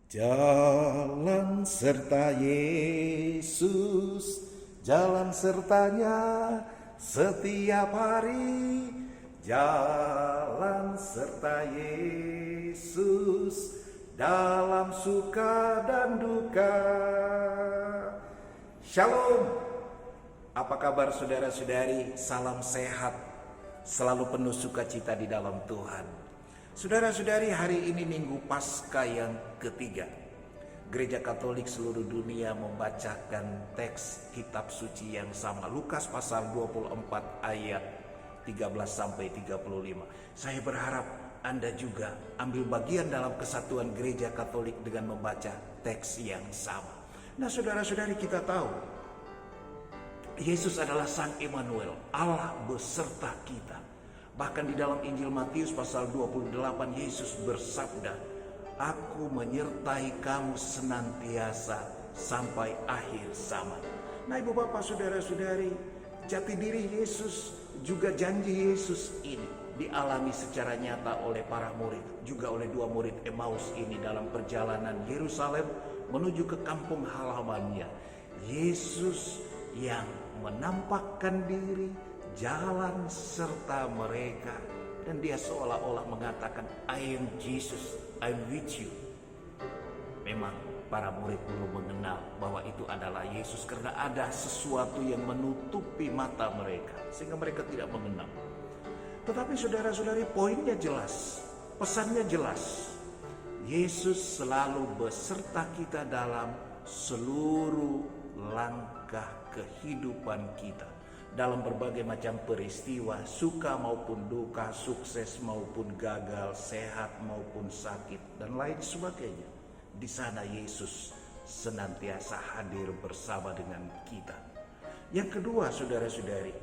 Jalan serta Yesus, jalan sertanya setiap hari. Jalan serta Yesus dalam suka dan duka. Shalom. Apa kabar saudara-saudari? Salam sehat, selalu penuh sukacita di dalam Tuhan. Saudara-saudari, hari ini Minggu Paskah yang ketiga. Gereja Katolik seluruh dunia membacakan teks kitab suci yang sama. Lukas pasal 24 ayat 13 sampai 35. Saya berharap Anda juga ambil bagian dalam kesatuan Gereja Katolik dengan membaca teks yang sama. Nah, saudara-saudari, kita tahu Yesus adalah Sang Immanuel, Allah beserta kita. Bahkan di dalam Injil Matius pasal 28 Yesus bersabda, "Aku menyertai kamu senantiasa sampai akhir zaman." Nah, Ibu Bapak, saudara-saudari, jati diri Yesus, juga janji Yesus ini dialami secara nyata oleh para murid, juga oleh dua murid Emmaus ini dalam perjalanan Yerusalem menuju ke kampung halamannya. Yesus yang menampakkan diri, jalan serta mereka, dan dia seolah-olah mengatakan, "I am Jesus, I'm with you." Memang para murid belum mengenal bahwa itu adalah Yesus karena ada sesuatu yang menutupi mata mereka sehingga mereka tidak mengenal. Tetapi saudara-saudari, poinnya jelas, pesannya jelas. Yesus selalu beserta kita dalam seluruh langkah kehidupan kita. Dalam berbagai macam peristiwa, suka maupun duka, sukses maupun gagal, sehat maupun sakit, dan lain sebagainya. Di sana Yesus senantiasa hadir bersama dengan kita. Yang kedua, saudara-saudari,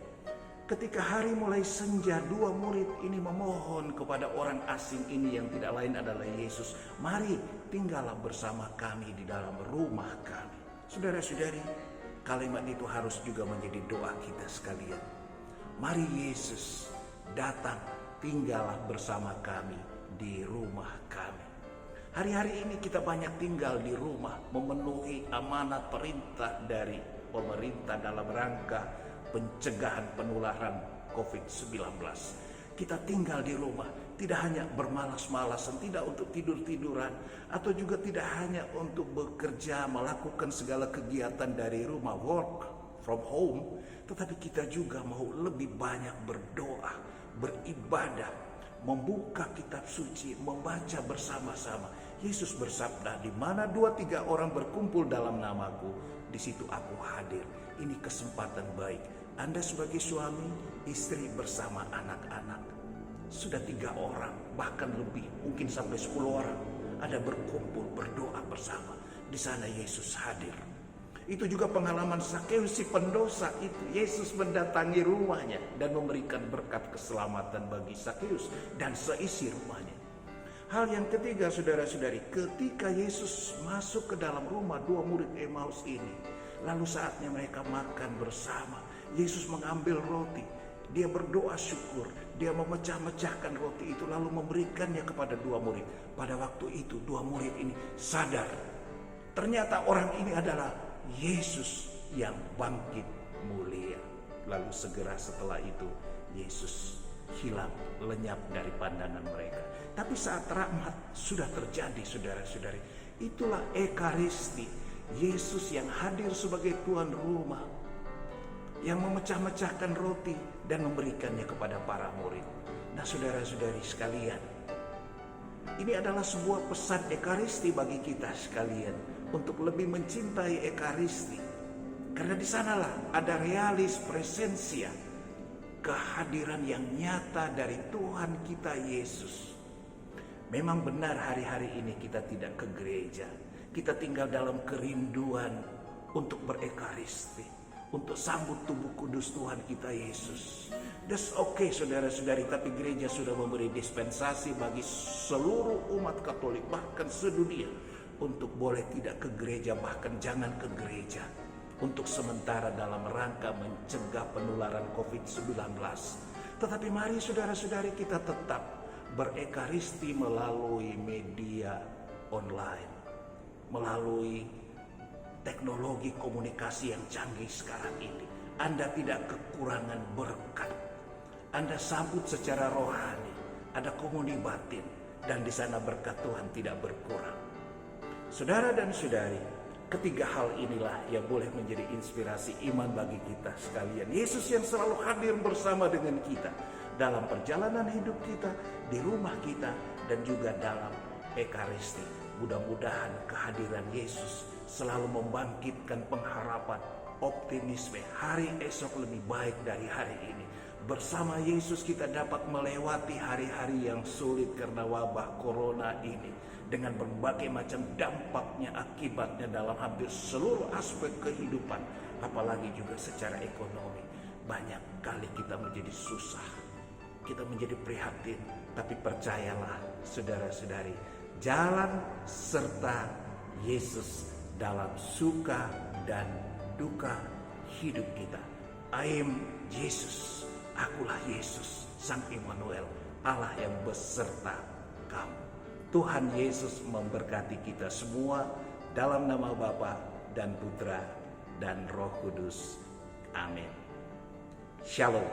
ketika hari mulai senja, dua murid ini memohon kepada orang asing ini yang tidak lain adalah Yesus, "Mari tinggallah bersama kami di dalam rumah kami." Saudara-saudari, kalimat itu harus juga menjadi doa kita sekalian. Mari Yesus datang, tinggallah bersama kami di rumah kami. Hari-hari ini kita banyak tinggal di rumah, memenuhi amanat perintah dari pemerintah dalam rangka pencegahan penularan COVID-19. Kita tinggal di rumah, tidak hanya bermalas-malasan, tidak untuk tidur-tiduran, atau juga tidak hanya untuk bekerja, melakukan segala kegiatan dari rumah, work from home, tetapi kita juga mau lebih banyak berdoa, beribadah, membuka kitab suci, membaca bersama-sama. Yesus bersabda, "Di mana 2-3 orang berkumpul dalam namaku, di situ aku hadir." Ini kesempatan baik. Anda sebagai suami, istri bersama anak-anak, sudah 3 orang, bahkan lebih, mungkin sampai 10 orang, ada berkumpul berdoa bersama. Di sana Yesus hadir. Itu juga pengalaman Zakheus si pendosa itu. Yesus mendatangi rumahnya dan memberikan berkat keselamatan bagi Zakheus dan seisi rumahnya. Hal yang ketiga, saudara-saudari, ketika Yesus masuk ke dalam rumah dua murid Emmaus ini, lalu saatnya mereka makan bersama, Yesus mengambil roti, dia berdoa syukur, dia memecah-mecahkan roti itu lalu memberikannya kepada dua murid. Pada waktu itu dua murid ini sadar, ternyata orang ini adalah Yesus yang bangkit mulia. Lalu segera setelah itu Yesus hilang, lenyap dari pandangan mereka. Tapi saat rahmat sudah terjadi, saudara-saudari, itulah Ekaristi, Yesus yang hadir sebagai tuan rumah, yang memecah-mecahkan roti dan memberikannya kepada para murid. Nah, saudara-saudari sekalian, ini adalah sebuah pesan Ekaristi bagi kita sekalian untuk lebih mencintai Ekaristi. Karena di sanalah ada realis presensia, kehadiran yang nyata dari Tuhan kita Yesus. Memang benar hari-hari ini kita tidak ke gereja. Kita tinggal dalam kerinduan untuk berekaristi, untuk sambut tubuh kudus Tuhan kita Yesus. That's okay, saudara-saudari, tapi gereja sudah memberi dispensasi bagi seluruh umat Katolik, bahkan sedunia, untuk boleh tidak ke gereja, bahkan jangan ke gereja, untuk sementara dalam rangka mencegah penularan COVID-19. Tetapi mari saudara-saudari kita tetap berekaristi melalui media online. melalui teknologi komunikasi yang canggih sekarang ini. Anda tidak kekurangan berkat. Anda sambut secara rohani, ada komuni batin, dan di sana berkat Tuhan tidak berkurang. Saudara dan saudari, ketiga hal inilah yang boleh menjadi inspirasi iman bagi kita sekalian. Yesus yang selalu hadir bersama dengan kita dalam perjalanan hidup kita, di rumah kita, dan juga dalam Ekaristi. Mudah-mudahan kehadiran Yesus selalu membangkitkan pengharapan, optimisme, hari esok lebih baik dari hari ini. Bersama Yesus kita dapat melewati hari-hari yang sulit karena wabah corona ini, dengan berbagai macam dampaknya, akibatnya dalam hampir seluruh aspek kehidupan, apalagi juga secara ekonomi. Banyak kali kita menjadi susah, kita menjadi prihatin, tapi percayalah saudara-saudari, jalan serta Yesus dalam suka dan duka hidup kita. I am Yesus, akulah Yesus, Sang Immanuel, Allah yang beserta kamu. Tuhan Yesus memberkati kita semua dalam nama Bapa dan Putra dan Roh Kudus. Amin. Shalom.